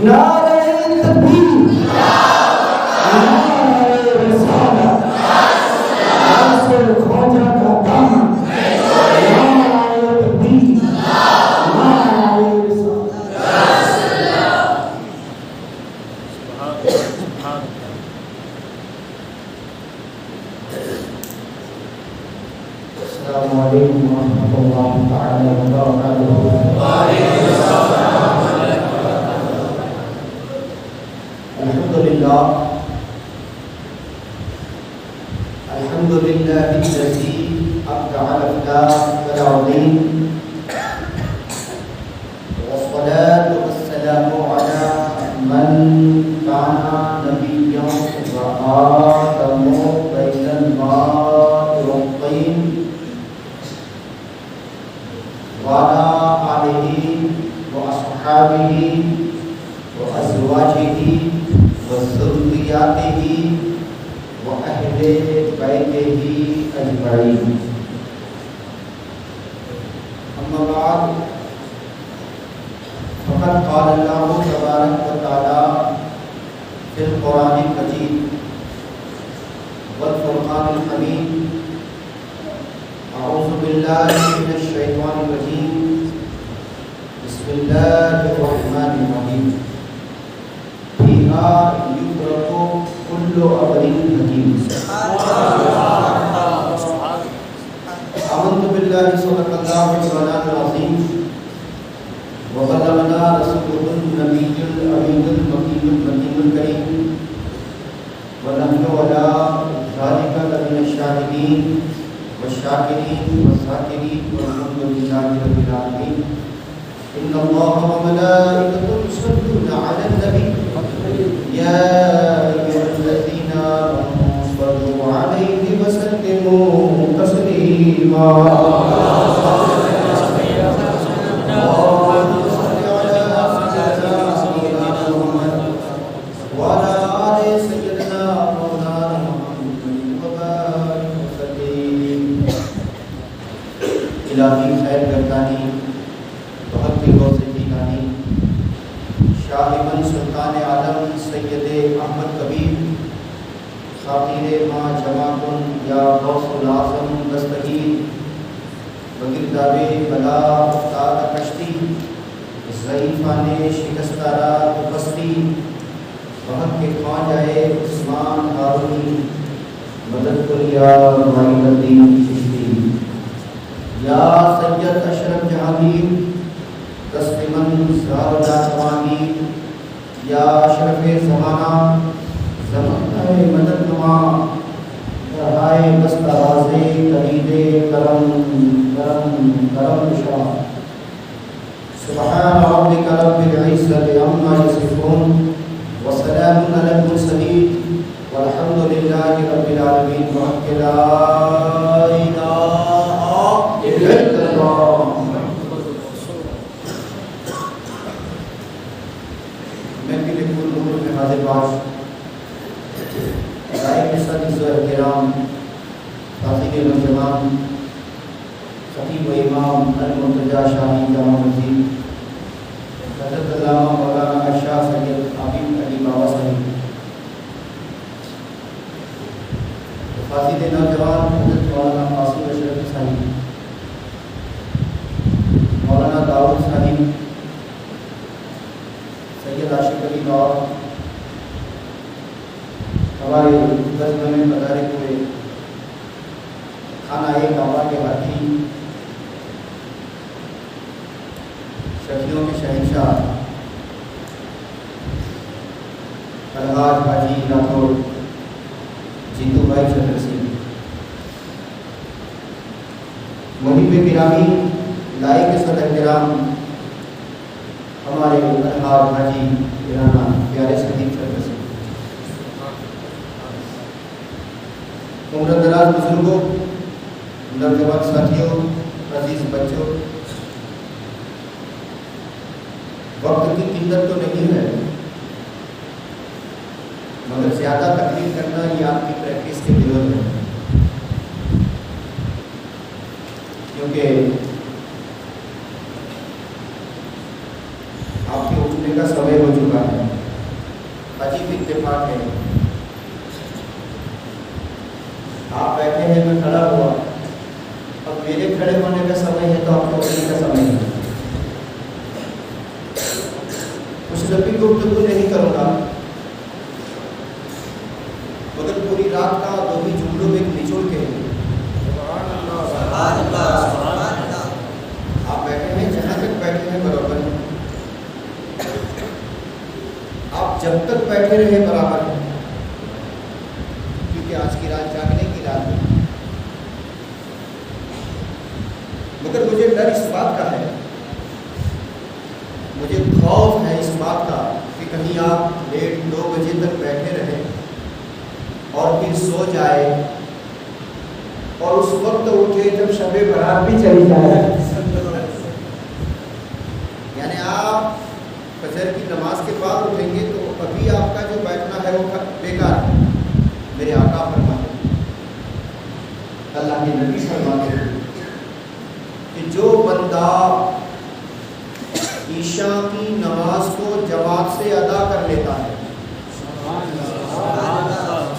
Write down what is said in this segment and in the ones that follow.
نعرہ تکبیر، نعرہ رسالت، ناصر خواجہ کا دامن، نعرہ تکبیر، نعرہ رسالت۔ السلام علیکم ورحمۃ اللہ تعالی وبرکاتہ۔ الحمد للہ الذی ابدع الافلاک والعظیم، والصلاة والسلام علی من کان نبیا وآدم بین الماء والطین، وعلى آلہ واصحابہ وازواجہ وذریاتہ وأهل بيته أجمعين، أما بعد، فقد قال الله تبارك وتعالى في القرآن المجيد والفرقان الحميد: أعوذ بالله من الشيطان الرجيم، بسم الله الرحمن الرحيم، فيها يفرق كل أمر حكيم۔ آمنت بالله صدق الله مولانا العظيم، وبلغنا رسوله النبي الأمين المكين المتين الكريم، ونحن على ذلك لمن الشاهدين والشاكرين والذاكرين، والحمد لله رب العالمين۔ إن الله وملائكته يصلون على النبي، يا أيها الذين آمنوا صلوا عليه وسلموا تسليما۔ اللهم صل على سيدنا محمد وعلى آل سيدنا مولانا محمد وبارك وسلم۔ الہی خیر گردانی، بہت کی غوث دیگانی، شاہ من سلطان عالم سید احمد کبیر، خاطر ما جمع کن یا غوث العظم دستگیر، بگرداب بلا افتاد کشتی، ضعیفان شکستہ را بستی، بہت کے خواں جائے عثمان ہارونی، مدد کن یا معین الدین چشتی، یا سید اشرف جہانگیر، تسلیمن زہر جہانگیر، یا اشرف زمانہ، زمانہ مدد نما، رہائے دست رازے کلید کرم کرم کرم شاہ، سبحان ربک رب العزت عما یصفون، وسلام علی المرسلین، والحمد للہ رب العالمین۔ وحق لا الہ الا اللہ۔ حاضر باش رائے صدیق و احترام، حاضر نوجوان، خطیب و امام المرتضیٰ شاہی جامع مسجد، حضرت علامہ مولانا شاہ سید عابد علی بابا صاحب، حاضر نوجوان حضرت مولانا قاسم اشرف صاحب، مولانا داؤد صاحب، سید عاشق علی بابا، ہمارے غزب میں پدارے ہوئے خانہ کعبہ کے ہاتھی، شفیعوں کے شہنشاہ الحاج حاجی راٹھوڑ جیتو بھائی چندر سنگھ، محب گرامی لائق صدر احترام ہمارے الحاج حاجی رانا پیارے صدیق چندر سنگھ، عمر دراز بزرگوں، نوجوان ساتھیوں، عزیز بچوں، وقت کی قلت تو نہیں ہے، مگر زیادہ تقریر کرنا یہ آپ کی پریکٹس کے ضرورت ہے، کیونکہ آپ کے اٹھنے کا سمے ہو چکا ہے. عجیب اتفاق ہے. آپ بیٹھے ہیں, میں کھڑا ہوا, اب میرے کھڑے ہونے کا سمے ہے تو آپ کو اٹھنے کا سمے ہے. کچھ لمبی گفتگو نہیں کروں گا, مگر پوری رات کا دو ہی جملوں میں نچوڑ کے آپ بیٹھے ہیں, جہاں تک بیٹھے ہیں برابر ہے, آپ جب تک بیٹھے رہے برابر ہے, کیونکہ آج کی رات جاگنے کی رات ہے. مگر مجھے ڈر اس بات کا ہے, مجھے خوف ہے اس بات کا کہ کہیں آپ 1:30-2 بجے تک بیٹھے رہے اور پھر سو جائے اور اس وقت اٹھے جب شب برات بھی چلی جائے. یعنی آپ فجر کی نماز کے بعد اٹھیں گے تو ابھی آپ کا جو بیٹھنا ہے وہ بیکار ہے. میرے آقا فرماتے ہیں, اللہ کے نبی فرماتے ہیں کہ جو بندہ عشاء کی نماز کو جماعت سے ادا کر لیتا ہے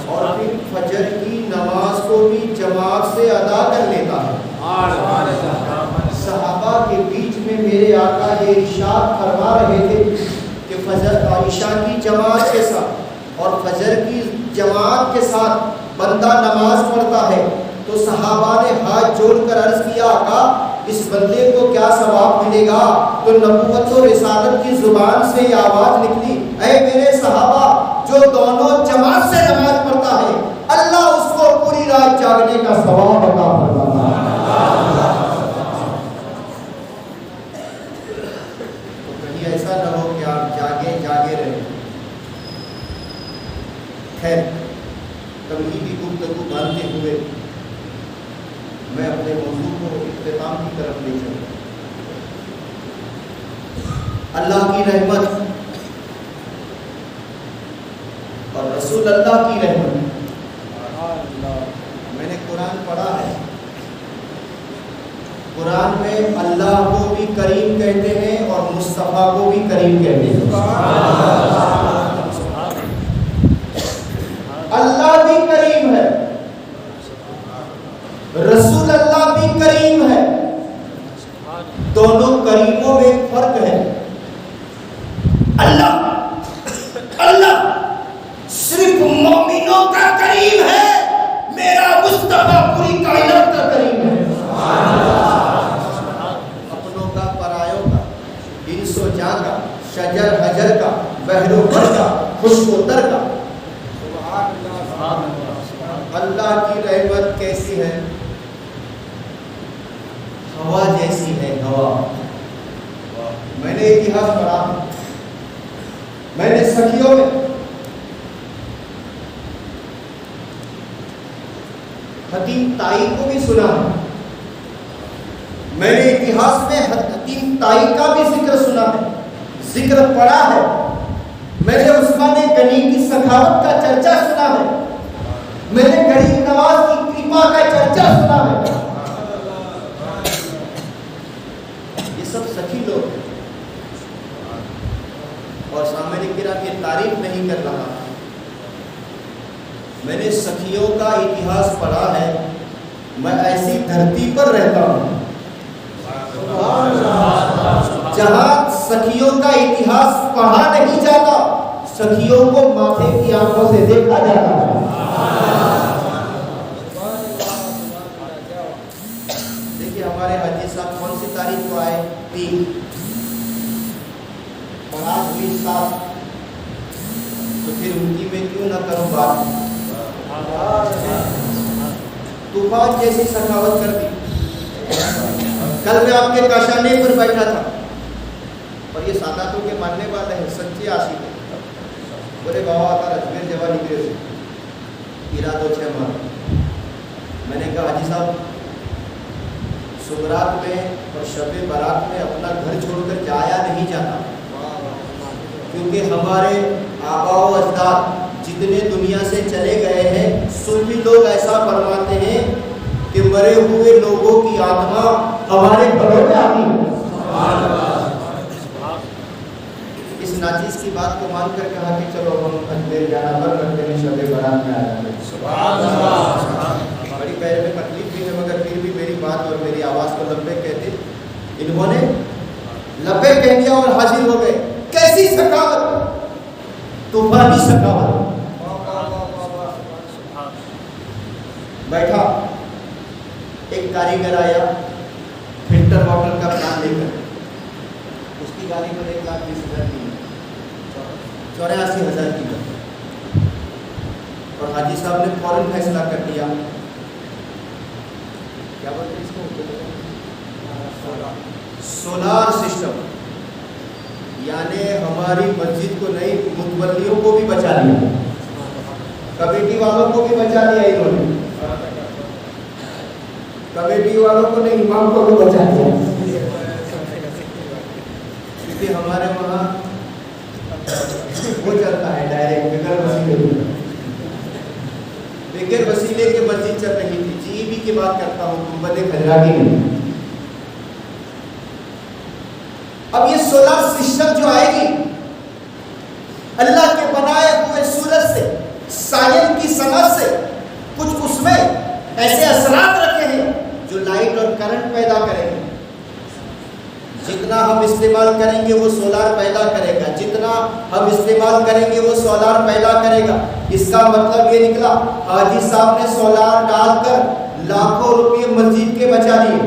اور پھر فجر کی نماز کو بھی جماعت سے ادا کر لیتا ہے. صحابہ کے بیچ میں میرے آقا یہ ارشاد فرما رہے تھے کہ فجر عشاء کی جماعت کے ساتھ اور فجر کی جماعت کے ساتھ بندہ نماز پڑھتا ہے تو صحابہ نے ہاتھ جوڑ کر عرض کیا, آقا اس بندے کو کیا ثواب ملے گا؟ تو نبوت و رسالت کی زبان سے یہ آواز نکلی, اے میرے صحابہ, جو دونوں جماعت سے نماز پڑھتا ہے اللہ اس کو پوری رات جاگنے کا ثواب عطا فرماتا ہے. تو کہیں ایسا نہ ہو کہ آپ جاگے رہے. خیر, تمہیدی گفتگو باندھتے ہوئے میں اپنے موضوع کو اختتام کی طرف لے چلوں. اللہ کی رحمت اور رسول اللہ کی رحمت. میں نے قرآن پڑھا ہے, قرآن میں اللہ کو بھی کریم کہتے ہیں اور مصطفیٰ کو بھی کریم کہتے ہیں. اللہ بھی کریم ہے, رسول اللہ بھی کریم ہے. دونوں کریموں میں فرق ہے. اللہ صرف مومنوں کا کریم ہے, میرا مصطفیٰ پوری کائنات کا کریم ہے. اپنوں کا, پرایوں کا, انس و جان کا, شجر حجر کا, بحر و بر کا, خشک و تر کا. اللہ کی رحمت کیسی ہے؟ ہوا جیسی ہے, ہوا. میں نے اتہاس پڑھا, میں نے سخیوں میں حتیم طائی کو بھی سنا ہے, میں نے اتہاس میں حتیم طائی کا بھی ذکر سنا ہے, ذکر پڑھا ہے. میں نے عثمان غنی کی سخاوت کا چرچا سنا ہے, میں نے غریب نواز کی کرپا کا چرچا سنا ہے. یہ سب سخی لوگ ہیں اور سامنے کرام یہ تعریف نہیں کر رہا. میں نے سخیوں کا اتہاس پڑھا ہے. میں ایسی دھرتی پر رہتا ہوں جہاں سخیوں کا اتہاس پڑھا نہیں جاتا, سخیوں کو ماتھے کی آنکھوں سے دیکھا جاتا ہے. دیکھیے ہمارے حاجی صاحب کون سی تاریخ کو آئے؟ 3 برات ہوئی 7, تو پھر ان کی میں کیوں نہ کروں بات. طوفان جیسی سخاوت کر دی. کل میں آپ کے کاشانے پر بیٹھا تھا اور یہ ساداتوں کے ماننے والے ہیں, سچے عاشق ہیں. بولے بابا آتا اجمیر جوانی کے ارادہ 6 ماہ. میں نے کہا حاجی صاحب سغرات میں اور شب برات میں اپنا گھر چھوڑ کر جایا نہیں جاتا, کیونکہ ہمارے آبا و اجداد جتنے دنیا سے چلے گئے ہیں صوفی لوگ ایسا فرماتے ہیں کہ مرے ہوئے لوگوں کی آتما ہمارے گھروں میں آتی ہے. اس ناچیز سی بات کو مان کر کہا کہ چلو ہم اجمیر جانا بند کرتے ہیں، شب برات میں آ جاتے ہیں۔ سبحان اللہ۔ بڑی پہلے میں تکلیف بھی ہے، مگر پھر بھی میری بات اور میری آواز کو لبے کہتے، انہوں نے لبے کہہ دیا اور حاضر ہو گئے۔ کیسی سخاوت، طوفانی سخاوت۔ بیٹھا ایک کاریگر آیا فلٹر واٹر کا پلان لے کر، اس کی گاڑی پر 1,20,000 کی، 84,000 کی، اور حاجی صاحب نے فوراً فیصلہ کر دیا، کیا بولتے ہیں اس کو، سولار سسٹم، یعنی ہماری مسجد کو نہیں متولیوں کو بھی بچا لیا، کمیٹی والوں کو بھی بچا لیا انہوں نے، کمیٹی والوں کو نہیں امام کو بھی بچا لیا، کیونکہ ہمارے وہاں وہ چلتا ہے ڈائریکٹ بغیر وسیلے کے مسجد چل رہی تھی۔ جی بی کی بات کرتا ہوں، گنبد خضرا کی نہیں۔ اب یہ سولار سسٹم جو آئے گی، اللہ کے بنائے ہوئے سورج سے، سائن کی صنعت سے کچھ اس میں ایسے اثرات رکھے ہیں جو لائٹ اور کرنٹ پیدا کریں گے۔ جتنا ہم استعمال کریں گے وہ سولار پیدا کرے گا، جتنا ہم استعمال کریں گے وہ سولار پیدا کرے گا۔ اس کا مطلب یہ نکلا حاجی صاحب نے سولار ڈال کر لاکھوں روپے مسجد کے بچا لیے۔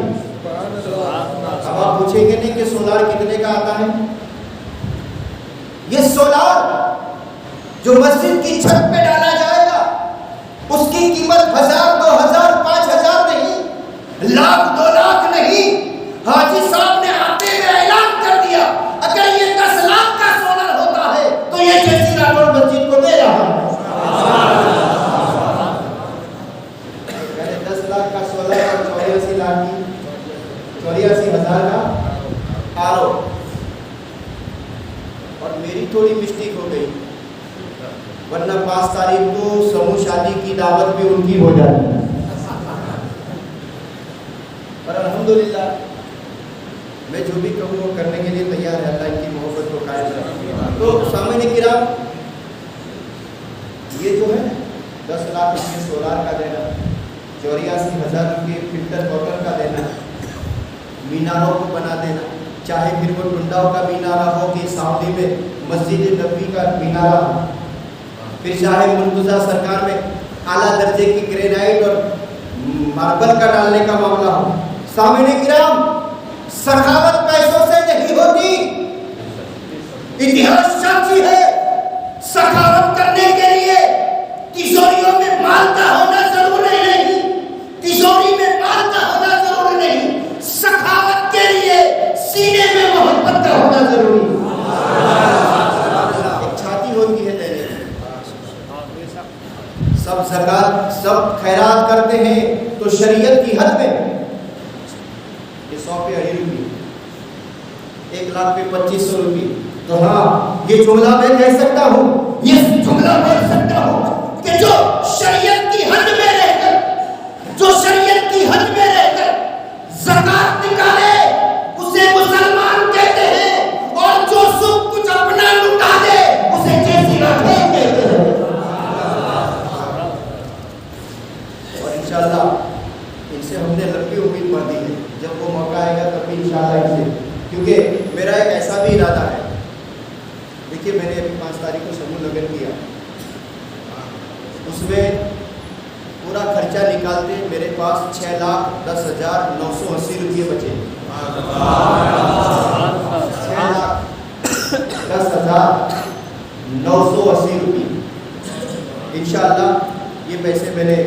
اب آپ پوچھیں گے نہیں کہ سولار کتنے کا آتا ہے؟ یہ سولار جو مسجد کی چھت پہ ڈالا جائے گا اس کی قیمت 1,000 2,000 5,000 نہیں، لاکھ 2 لاکھ نہیں۔ حاجی صاحب نے آتے ہوئے اعلان کر دیا اگر یہ 10 لاکھ کا سولر ہوتا ہے تو یہ جیسی راٹور مسجد کو دے رہا ہے۔ 10 لاکھ کا سولر اور 84,000 کا آرو، اور میری تھوڑی مسٹیک ہو گئی، ورنہ 5 تاریخ کو سموہ شادی کی دعوت بھی ان کی ہو جاتی، اور الحمدللہ میں جو بھی کہوں وہ کرنے کے لیے تیار ہے، اللہ کی محبت کو قائم رکھے۔ تو سامعین کرام، یہ جو ہے 10 لاکھ روپے سولار کا دینا، 84,000 روپے فلٹر واٹر کا دینا، میناروں کو بنا دینا، چاہے پھر وہ ٹنڈاؤ کا مینارہ ہو کہ سعودی میں مسجد نبوی کا مینارہ ہو، پھر چاہے منتظر سرکار میں اعلیٰ درجے کی گرینائٹ اور ماربل کا ڈالنے کا معاملہ ہو۔ سامعین کرام، سخاوت پیسوں سے نہیں ہوتی، اتہاس سچی ہے۔ سخاوت کرنے کے لیے تجوریوں میں مال کا ہونا ضروری نہیں، تجوری میں مال کا ہونا ضروری نہیں، سخاوت کے لیے سینے میں محبت کا ہونا ضروری ہے۔ ایک چھاتی ہوتی ہے دینے کی، سب زکات سب خیرات کرتے ہیں تو شریعت کی حد میں 100 پہ 2.5 روپے، 1 لاکھ پہ 2500 روپے، تو ہاں یہ جملہ میں کہہ سکتا ہوں، یہ جملہ بول سکتا ہوں کہ جو شریعت کی حد میں رہ کر، جو شریعت کی حد میں رہ کر زکات نکالے اسے مسلمان کہتے ہیں، اور جو سب کچھ اپنا لٹا دے اسے جیسی راٹھور کہتے ہیں۔ اور انشاءاللہ ان سے ہم نے لمبی امید باندھی ہے، جب وہ موقع آئے گا تب بھی انشاءاللہ ان سے، کیونکہ میرا ایک ایسا بھی ارادہ ہے۔ دیکھیے میں نے ابھی 5 تاریخ کو سموہ لگن کیا، اس میں پورا خرچہ نکالتے میرے پاس 6,10,980 روپے بچے، 6,10,980 روپے۔ انشاءاللہ یہ پیسے میں نے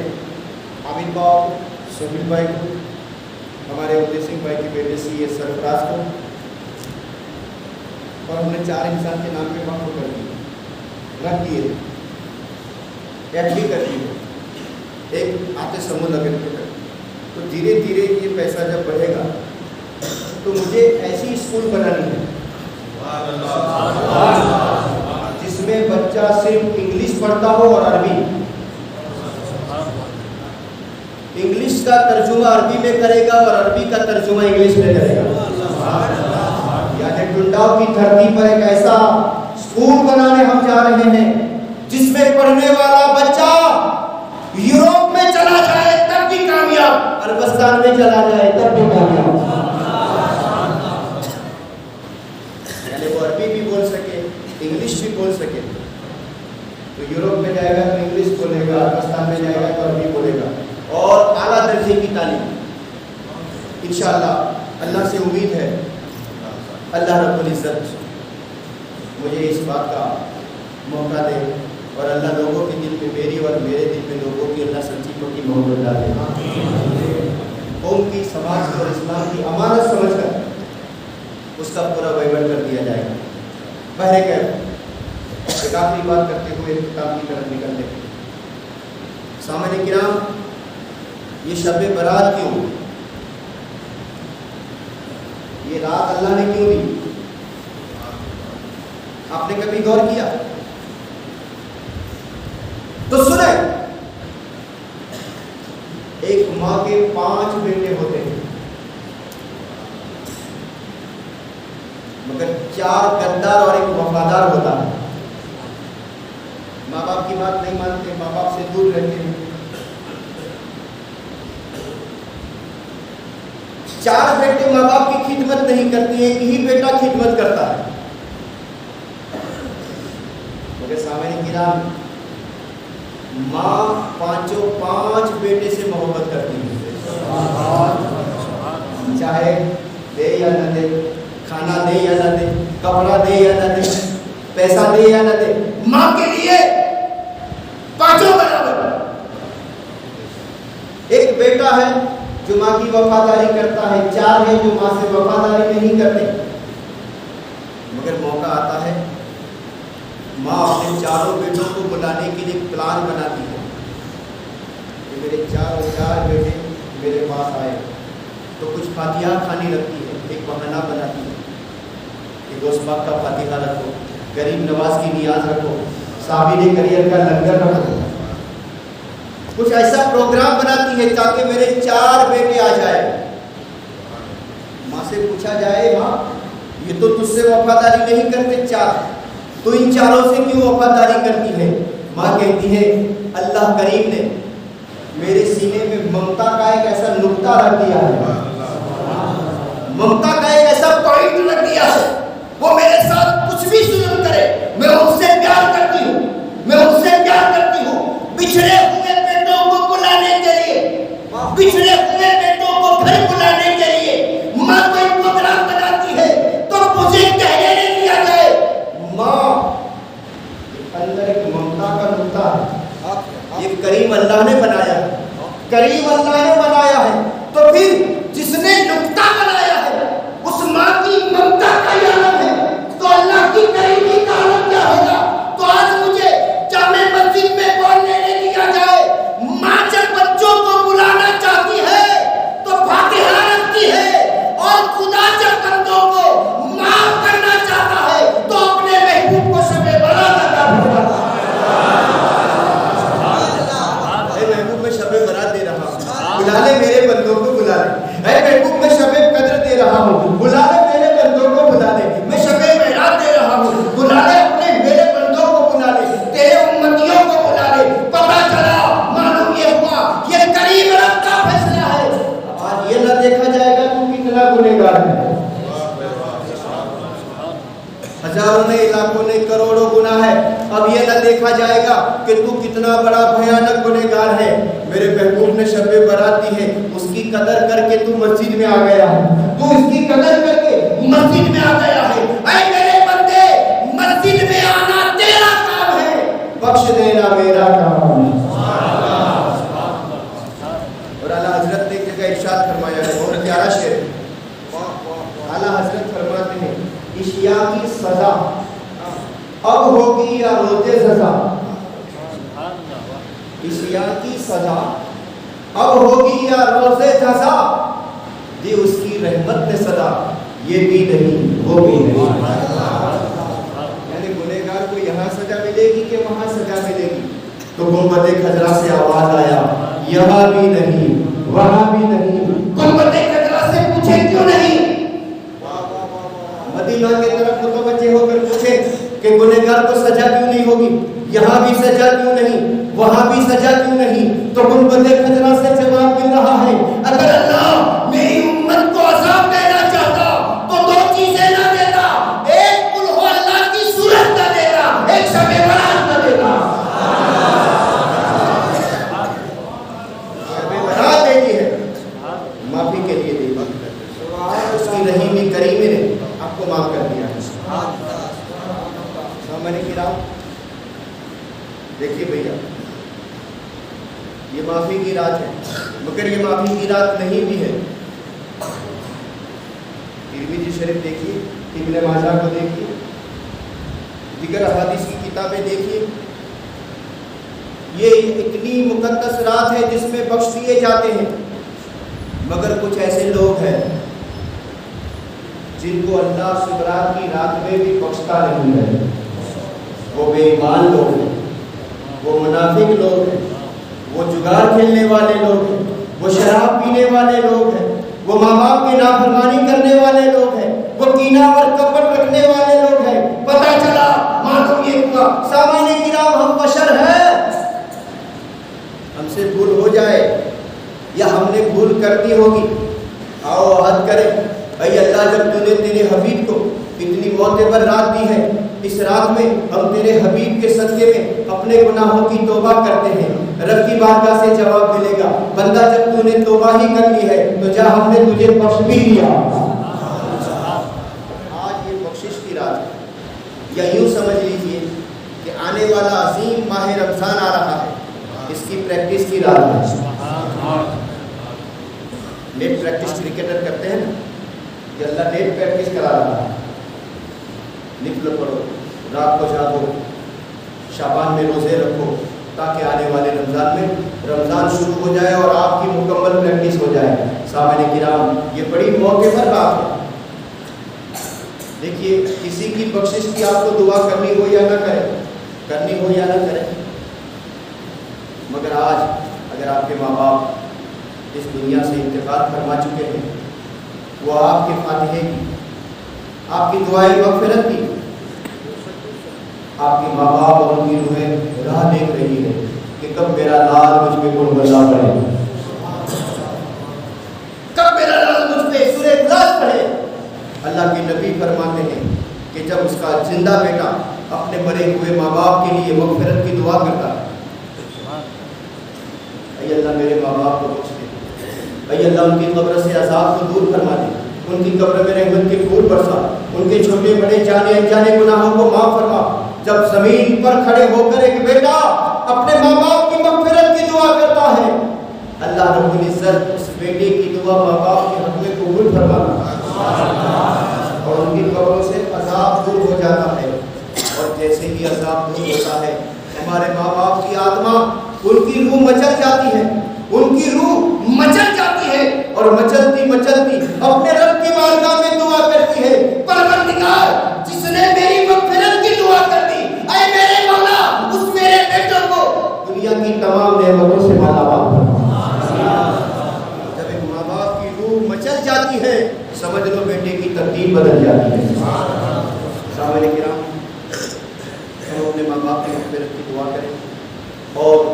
عامر باؤ، سہیل بھائی کو، ہمارے ادے سنگھ بھائی کے بیٹے سی اے سرفراز کو، اور ہم نے 4 انسان کے نام پہ وقف کر دیے، رکھ دیے، ایڈ بھی کر دیے، ایک آتے سموہ لگن کے تک۔ تو دھیرے دھیرے یہ پیسہ جب بڑھے گا تو مجھے ایسی اسکول بنانی ہے جس میں بچہ صرف انگلش پڑھتا ہو اور عربی، انگلش کا ترجمہ عربی میں کرے گا اور عربی کا ترجمہ انگلش میں کرے گا۔ یعنی ٹنڈاؤ کی دھرتی پر ایک ایسا اسکول بنانے ہم جا رہے ہیں جس میں پڑھنے والا بچہ یوروپ میں چلا جائے تب بھی کامیاب، عربستان میں چلا جائے تب بھی کامیاب، یعنی وہ عربی بھی بول سکے، انگلش بھی بول سکے، تو یوروپ میں جائے گا تو انگلش بولے گا، عربستان میں جائے گا تو عربی بولے گا، اور اعلیٰ درجے کی تعلیم انشاءاللہ۔ اللہ سے امید ہے اللہ رب العزت مجھے اس بات کا موقع دے، اور اللہ لوگوں کے دل میں، میری اور میرے دل میں لوگوں کی اللہ سچی کی محبت ڈالے، قوم کی، سماج کی اور اسلام کی امانت سمجھ کر اس کا پورا ویور کر دیا جائے گا۔ بہرکیف ایک آخری بات کرتے ہوئے کتاب کی طرف نکلتے ہیں۔ سامعین کرام، یہ شب برات کیوں، یہ رات اللہ نے کیوں دی؟ آپ نے کبھی غور کیا؟ تو سنیں، ایک ماں کے 5 بیٹے ہوتے ہیں، مگر 4 غدار اور ایک وفادار ہوتا ہے۔ ماں باپ کی بات نہیں مانتے، ماں باپ سے دور رہتے ہیں۔ 4 بیٹے ماں باپ کی خدمت نہیں کرتے، ایک ہی بیٹا خدمت کرتا ہے۔ مگر سامعین کرام، ماں 5 بیٹے سے محبت کرتی ہے، چاہے دے یا نہ دے، کھانا دے یا نہ دے، کپڑا دے یا نہ دے، پیسہ دے یا نہ دے، ماں کے لیے 5 برابر۔ ایک بیٹا ہے جو ماں کی وفاداری کرتا ہے، 4 ہیں جو ماں سے وفاداری نہیں کرتے۔ مگر موقع آتا ہے ماں اپنے 4 بیٹوں کو بلانے کے لیے پلان بناتی ہے کہ میرے 4 بیٹے میرے پاس آئے، تو کچھ فاتحہ کھانی رکھتی ہے، ایک بہانہ بناتی ہے کہ دوست پاک کا فاتحہ رکھو، غریب نواز کی نیاز رکھو، صابر کریئر کا لنگر رکھو، کچھ ایسا پروگرام بناتی ہے تاکہ میرے 4 بیٹے آ جائے۔ ماں سے پوچھا جائے، ماں یہ تو تجھ سے وفاداری نہیں کرتے 4، تو ان 4 سے کیوں وفاداری کرتی ہے؟ ماں کہتی ہے اللہ کریم نے میرے سینے میں ممتا کا ایک ایسا نقطہ رکھ دیا ہے، ممتا کا ایک ایسا پوائنٹ رکھ دیا ہے، وہ میرے ساتھ کچھ بھی ظلم کرے میں ان سے پیار کرتی ہوں، میں ان سے پیار کرتی ہوں۔ بچھڑے ہوئے بیٹوں کو بلانے کے لیے، بچھڑے ہوئے بیٹوں کو گھر بلانے کے لیے ماں کوئی پروگرام بناتی ہے تو مجھے کہنے نہیں دیا جائے ماں اندر ایک ممتا کا نقطہ ہے، یہ کریم اللہ نے بنایا ہے، کریم اللہ نے بنایا ہے، تو پھر جس نے نقطہ بنایا ہے اس ماں کی ممتا کا یہ عالم ہے، تو اللہ کی کریمی کا عالم کیا ہوگا؟ تو آج مجھے جامع مسجد میں بولنے نہیں دیا جائے، ماں جب بچوں کو بلانا چاہتی ہے تو فاتحہ رکھتی ہے، اور خدا جب بندوں کو معاف کرنا چاہتا ہے تو اپنے محبوب کو شب برات عطا فرماتا ہے۔ اے محبوب میں شب برات دے رہا ہوں، بلا لے میرے بندوں کو، بلا لے۔ اے محبوب میں شب قدر دے رہا ہوں، بلا لے میرے بندوں کو، بلا لے۔ میں شب معراج دے رہا ہوں، بلا لے اپنے میرے بندوں کو، بلا لے تیرے امتیوں کو، بلا لے۔ پتہ چلا، معلوم یہ ہوا یہ کریم رب کا فیصلہ ہے۔ آج یہ نہ دیکھا جائے گا تو کتنا گنہگار ہے، ہزاروں نے، لاکھوں نے، کروڑوں گناہ ہے، اب یہ نہ دیکھا جائے گا کہ تو کتنا بڑا بھیانک گنہگار ہے۔ میرے محبوب نے شب برات دی ہے، اس کی قدر کر کے تو مسجد میں آ گیا ہے، تو اس کی قدر کر کے مسجد میں آ گیا ہے۔ اے میرے بندے، مسجد میں آنا تیرا کام ہے، بخش دینا میرا کام ہے۔ اور اعلیٰ حضرت نے ایک جگہ ارشاد فرمایا ہے، بہت پیارا شعر ہے۔ اعلیٰ حضرت فرماتے ہیں اشیاء کی سزا اب ہوگی یا روزے سزا، اشیاء کی سزا اب ہوگی یا روزے سزا، دی اس کی رحمت نے صدا، یہ بھی نہیں وہ بھی نہیں۔ یعنی گنہگار کو یہاں سزا ملے گی کہ وہاں سزا ملے گی؟ تو گنبد خضرا سے آواز آیا، یہاں بھی نہیں وہاں بھی نہیں۔ گنبد خضرا سے پوچھے کیوں نہیں؟ مدینہ کی طرف متوجہ ہو کر پوچھے کہ گنہگار کو سزا کیوں نہیں ہوگی، یہاں بھی سزا کیوں نہیں، وہاں بھی سزا کیوں نہیں؟ تو گنبد خضرا سے جواب مل رہا ہے، اگر اللہ میری امت کو عذاب دینا چاہتا تو دو چیزیں نہ دیتا، ایک قل ہو اللہ کی صورت نہ دیتا، ایک شب برات نہ دیتا۔ شب برات دیتی ہے، معافی کے لیے دیتی ہے، اس کی رحیمی کریمی نے آپ کو معاف کر دیا ہے۔ سامنے کی رات دیکھیے بھیا، یہ معافی کی رات ہے، مگر یہ معافی کی رات نہیں بھی ہے۔ ترمذی شریف دیکھیے، ابن ماجہ کو دیکھیے، دیگر احادیث کی کتابیں دیکھیے، یہ اتنی مقدس رات ہے جس میں بخش دیے جاتے ہیں، مگر کچھ ایسے لوگ ہیں جن کو اللہ صبرات کی رات میں بھی بخشتا نہیں ہے۔ وہ بے ایمان لوگ ہیں، وہ منافق لوگ ہیں، وہ جگار کھیلنے والے لوگ ہیں، وہ شراب پینے والے لوگ ہیں، وہ ماں باپ کی نافرمانی کرنے والے لوگ ہیں، وہ کینہ اور کپٹ رکھنے والے لوگ ہیں۔ پتہ چلا معلوم یہ ہوا، سامعین کرام ہم بشر ہیں، ہم سے بھول ہو جائے یا ہم نے بھول کر دی ہوگی، آؤ عہد کریں، اے اللہ جب تو نے تیرے حبیب کو اتنی معتبر رات دی ہے، اس رات میں ہم تیرے حبیب کے صدقے میں اپنے گناہوں کی توبہ کرتے ہیں، رب کی بارگاہ سے جواب ملے گا، بندہ جب تو نے توبہ ہی کر لی ہے تو جا ہم نے تجھے بخش بھی دیا۔ آج یہ بخشش کی رات ہے، یا یوں سمجھ لیجئے کہ آنے والا عظیم ماہ رمضان آ رہا ہے، اس کی پریکٹس کی رات ہے۔ نیٹ پریکٹس کرکٹر کرتے ہیں نا، کہ اللہ نیٹ پریکٹس کرا رہا ہے، نفل پڑھو، رات کو جاگو، شعبان میں روزے رکھو، تاکہ آنے والے رمضان میں رمضان شروع ہو جائے اور آپ کی مکمل پریکٹس ہو جائے۔ سامعین کرام یہ بڑی موقع پر بات ہے۔ دیکھیے کسی کی بخشش کی آپ کو دعا کرنی ہو یا نہ کریں، کرنی ہو یا نہ کریں، مگر آج اگر آپ کے ماں باپ اس دنیا سے انتقال فرما چکے ہیں، وہ آپ کے فاتحے کی، آپ کی دعائیں مغفرت کی، آپ کی ماں باپ اور ان کی روحیں راہ دیکھ رہی ہے کہ کب میرا لال مجھ پہ قرب اللہ پڑھے، کب میرا لال مجھ پہ سورہ اخلاص پڑھے۔ اللہ کے نبی فرماتے ہیں کہ جب اس کا زندہ بیٹا اپنے مرے ہوئے ماں باپ کے لیے مغفرت کی دعا کرتا ہے، اے اللہ میرے ماں باپ کو بخش دے، اے اللہ ان کی قبر سے عذاب کو دور فرما دے، ان کی قبر میں رحمت کے پھول برسا، ان کے چھوٹے بڑے جانے انجانے گناہوں کو معاف فرما۔ جب زمین پر کھڑے ہو کر ایک بیٹا اپنے ماں باپ کی مغفرت کی دعا کرتا ہے، اللہ رب العزت اس بیٹے کی دعا ماں باپ کے حق میں قبول فرماتا اور ان کی قبروں سے عذاب دور ہو جاتا ہے۔ اور جیسے ہی عذاب دور ہوتا ہے، ہمارے ماں باپ کی آتما، ان کی روح مچل جاتی ہے، ان کی روح مچل جاتی ہے اور مچلتی مچلتی اپنے رب کی بارگاہ میں دعا کرتی ہے، پروردگار جس نے میری مغفرت کی دعا کر دی، اے میرے مولا اس میرے بیٹوں کو دنیا کی تمام نعمتوں سے مالا مال فرما۔ جب ایک ماں باپ کی روح مچل جاتی ہے، سمجھ لو بیٹے کی تقدیر بدل جاتی ہے۔ سامعین کرام ہم اپنے ماں باپ کی مغفرت کی دعا کریں اور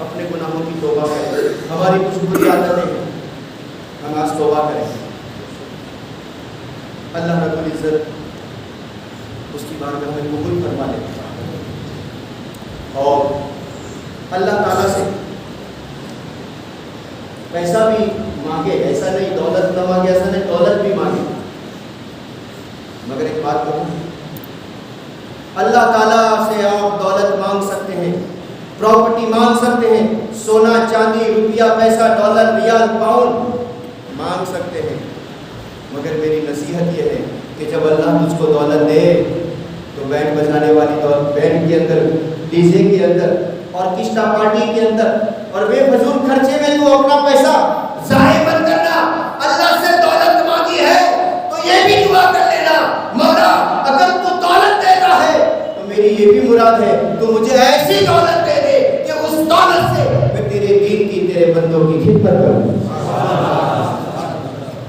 اپنے گناہوں کی توبہ کریں۔ ہماری کچھ بری عادتیں ہیں، ہم آج توبہ کریں، اللہ رب العزت اس کی بارگاہ میں قبول فرما لے اور اللہ تعالیٰ سے پیسہ بھی مانگے، ایسا نہیں دولت نہ مانگے، ایسا نہیں دولت بھی مانگے، مگر ایک بات کہوں، اللہ تعالیٰ سے آپ دولت مانگ سکتے ہیں، پراپرٹی مانگ سکتے ہیں، سونا چاندی روپیہ پیسہ ڈالر ریال پاؤنڈ مانگ سکتے ہیں، مگر میری نصیحت یہ ہے کہ جب اللہ مجھ کو دولت دے تو بینڈ بجانے والی دولت، بینڈ کے اندر، ڈی جے کے اندر اور کشتا پارٹی کے اندر اور بے فضول خرچے میں تو اپنا پیسہ ضائع مت کرنا۔ اللہ سے دولت مانگی ہے تو یہ بھی دعا کر لینا، مولا اگر تو دولت دیتا ہے تو میری یہ بھی مراد ہے تو مجھے ایسی دولت دے دے کہ اس دولت سے میں تیرے دین کی، تیرے بندوں کی خدمت کروں،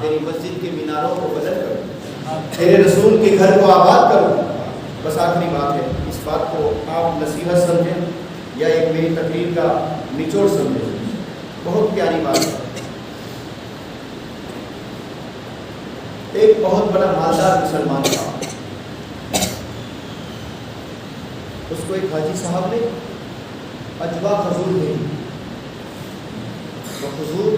تیری مسجد کے میناروں کو بلند کروں، تیرے رسول کے گھر کو آباد کروں، بس آخری بات ہے، اس بات کو آپ نصیحت سمجھیں یا ایک میری تقریر کا نچوڑ سمجھیں، بہت پیاری بات ہے۔ ایک بہت بڑا مالدار مسلمان تھا، اس کو ایک حاجی صاحب نے اجوا کھجور بھیجی۔ تو حضور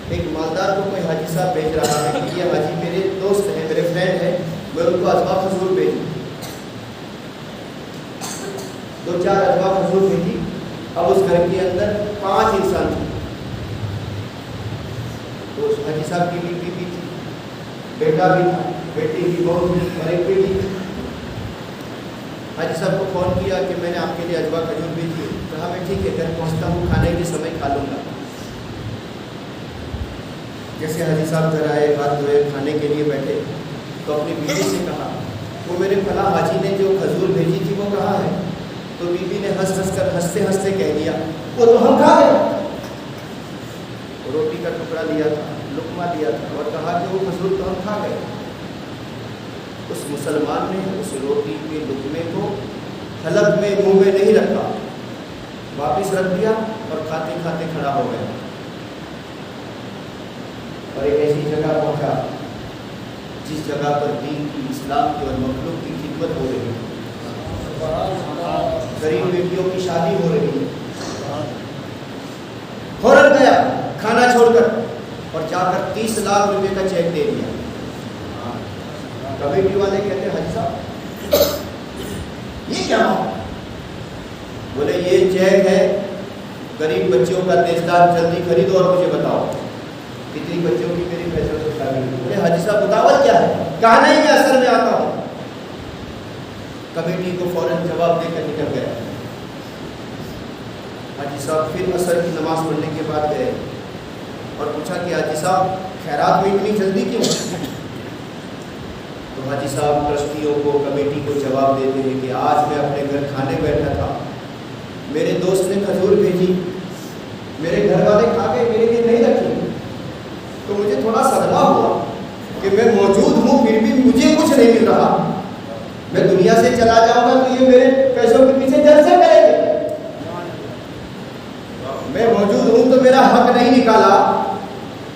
ایک مالدار کو کوئی حاجی صاحب بھیج رہا ہے کہ یہ حاجی میرے دوست ہیں، میرے فرینڈ ہیں، میں ان کو اجوا کھجور بھیجوں۔ 2-4 اجوا کھجور بھیجی۔ اب اس گھر کے اندر 5 انسان تھے۔ تو اس حاجی صاحب کی بیوی بھی تھی، بیٹا بھی تھا، بیٹی کی بہو بھی اور ایک بیٹی تھی۔ حاجی صاحب کو فون کیا کہ میں نے آپ کے لیے اجوا کھجور بھیجی ہے۔ کہا میں ٹھیک ہے، گھر پہنچتا ہوں، کھانے کے سمے کھا لوں گا۔ جیسے حاجی صاحب گھر آئے، ہاتھ دھوئے، کھانے کے لیے بیٹھے تو اپنی بیوی سے کہا وہ میرے فلاں حاجی نے جو کھجور بھیجی تھی وہ کہاں ہے؟ تو بیوی نے ہنستے ہنستے کہہ دیا وہ تو ہم کھا گئے۔ روٹی کا ٹکڑا لیا تھا، لقمہ لیا تھا اور کہا کہ وہ کھجور تو ہم کھا گئے۔ اس مسلمان نے اس روٹی کے لقمے کو حلق میں منہ میں نہیں رکھا، واپس رکھ دیا اور کھاتے کھاتے کھڑا ہو گیا اور ایک ایسی جگہ پہنچا جس جگہ پر دین کی، اسلام کی اور مخلوق کی خدمت ہو رہی ہے، غریب بیٹیوں کی شادی ہو رہی ہے۔ فوراً گیا کھانا چھوڑ کر اور جا کر 30 لاکھ روپے کا چیک دے دیا۔ کمیٹی والے کہتے ہیں حاجی صاحب یہ کیا ہو؟ بولے یہ چیک ہے غریب بچیوں کا، تیزدار جلدی خریدو اور مجھے بتاؤ کتنی بچیوں کی میری پیسوں سے شادی ہوئی۔ بولے حاجی صاحب بتاوت کیا ہے؟ کہا نہیں میں اصل میں آتا ہوں۔ کمیٹی کو فوراً جواب دے کر نکل گیا۔ حاجی صاحب پھر عصر کی نماز پڑھنے کے بعد گئے اور پوچھا کہ حاجی صاحب خیرات میں اتنی جلدی کیوں؟ تو حاجی صاحب ٹرسٹیوں کو، کمیٹی کو جواب دیتے ہیں کہ آج میں اپنے گھر کھانے بیٹھا تھا، میرے دوست نے کھجور بھیجی، میرے گھر والے کھا کے میرے لیے نہیں رکھی، تو مجھے تھوڑا صدمہ ہوا کہ میں موجود ہوں پھر بھی مجھے کچھ نہیں مل رہا، میں دنیا سے چلا جاؤں گا تو یہ میرے پیسوں کے پیچھے جلسے کریں گے، میں موجود ہوں تو میرا حق نہیں نکالا،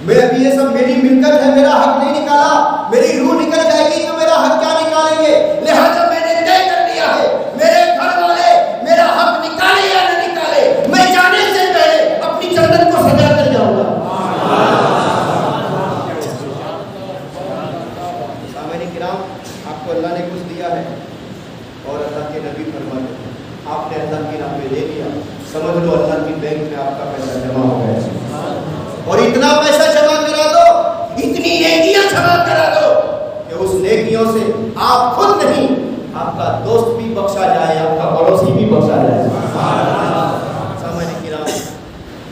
میں ابھی یہ سب میری ملکت ہے، میرا حق نہیں نکالا، میری روح نکل جائے گی تو میرا حق کیا نکالیں گے؟ لہٰذا میں نے طے کر لیا ہے میرے گھر والے میرا حق نکالے یا نہ نکالے، میں جانے سے پہلے اپنی جنت کو سجا کر جاؤں گا۔ سامعین کرام، آپ کو اللہ نے کچھ دیا ہے اور اللہ کے نبی فرماتے ہیں آپ نے اللہ کی راہ میں لے لیا، سمجھ لو اللہ کی بینک میں آپ کا پیسہ جمع ہو گیا، اور اتنا پیسہ جمع کرا دو، اتنی نیکیاں جمع کرا دو کہ اس نیکیوں سے آپ خود نہیں آپ کا دوست بھی بخشا جائے، آپ کا پڑوسی بھی بخشا جائے۔ سامعین کرام،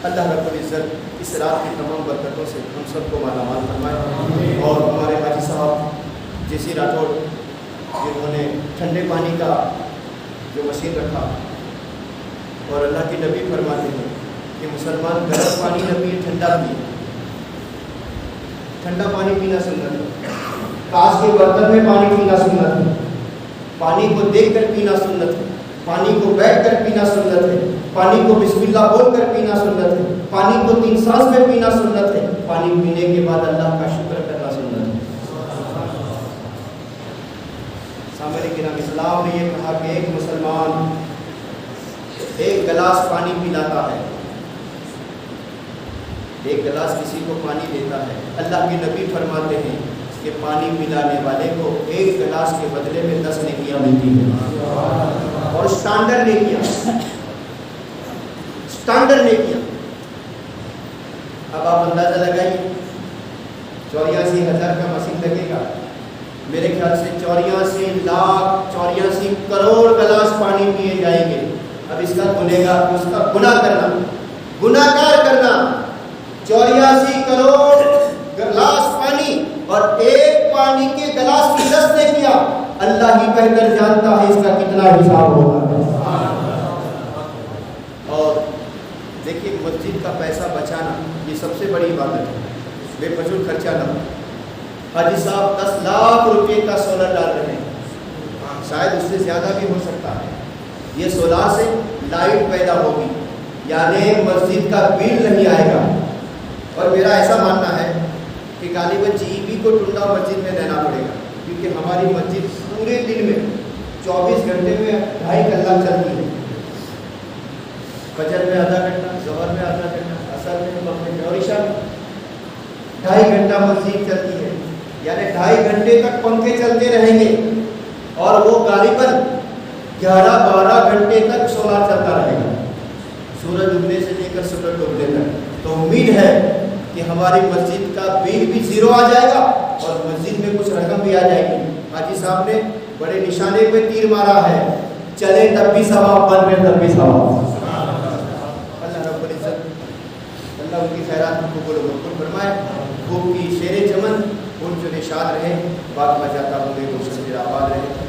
اللہ رب العزت اس رات کی تمام برکتوں سے ہم سب کو مالا مال فرمائے، اور ہمارے حاجی صاحب جیسی راٹھوڑ جنہوں نے ٹھنڈے پانی کا جو مشین رکھا، اور اللہ کے نبی فرماتے ہیں کہ مسلمان گرم پانی نہ پیے، ٹھنڈا پیے، ٹھنڈا پانی پینا سنت ہے، کاس کے برتن میں پانی پینا سنت ہے، پانی کو دیکھ کر پینا سنت ہے، پانی کو بیٹھ کر پینا سنت ہے، پانی کو بسم اللہ بول کر پینا سنت ہے، پانی کو 3 سانس میں پینا سنت ہے، پانی پینے کے بعد اللہ کا شکر کرنا سنت ہے۔ سامعین کرام، اسلام نے یہ کہا کہ ایک مسلمان 1 گلاس پانی پلاتا ہے، 1 گلاس کسی کو پانی دیتا ہے، اللہ کے نبی فرماتے ہیں کہ پانی پلانے والے کو 1 گلاس کے بدلے میں 10 نیکیاں ملتی ہیں، اور اسٹینڈرڈ نیکیاں۔ اب آپ اندازہ لگائیے 84,000 کا مسیح لگے گا، میرے خیال سے 84 کروڑ گلاس پانی پیے جائیں گے۔ اب اس کا گناہگار کرنا 84 کروڑ گلاس پانی اور 1 پانی کے گلاس کی 10 نے کیا، اللہ ہی بہتر جانتا ہے اس کا کتنا حساب ہوگا۔ اور دیکھیے مسجد کا پیسہ بچانا یہ سب سے بڑی عبادت ہے، بے فضول خرچہ نہ ہو۔ حاجی صاحب 10 لاکھ روپے کا سولر ڈال رہے ہیں، شاید اس سے زیادہ بھی ہو سکتا ہے. یہ سولار سے لائٹ پیدا ہوگی، یعنی مسجد کا بل نہیں آئے گا. اور میرا ایسا ماننا ہے کہ غالباً جی بی کو ٹنڈا مسجد میں دینا پڑے گا، کیونکہ ہماری مسجد پورے دن میں 24 گھنٹے میں 2.5 کلاک چلتی ہے. فجر میں آدھا گھنٹہ، ظہر میں آدھا گھنٹہ، عصر میں مغرب میں اور عشاء میں 2.5 گھنٹہ مسجد چلتی ہے. یعنی 2.5 گھنٹے تک پنکھے چلتے رہیں گے اور وہ غالباً 11-12 گھنٹے تک سولار چلتا رہے گا، سورج اگنے سے لے کر سورج ڈوبنے تک. تو امید ہے کہ ہماری مسجد کا بل بھی 0 آ جائے گا اور مسجد میں کچھ رقم بھی آ جائے گی. حاجی صاحب نے بڑے نشانے پہ تیر مارا ہے، چلے تب بھی ثواب، بن میں تب بھی ثواب. اللہ رب العزت اللہ ان کی خیرات کو قبول و مقبول فرمائے. خوب کی شیر چمن ان جو نشاد رہے. بات میں جاتا ہوں گے وہ آباد رہے.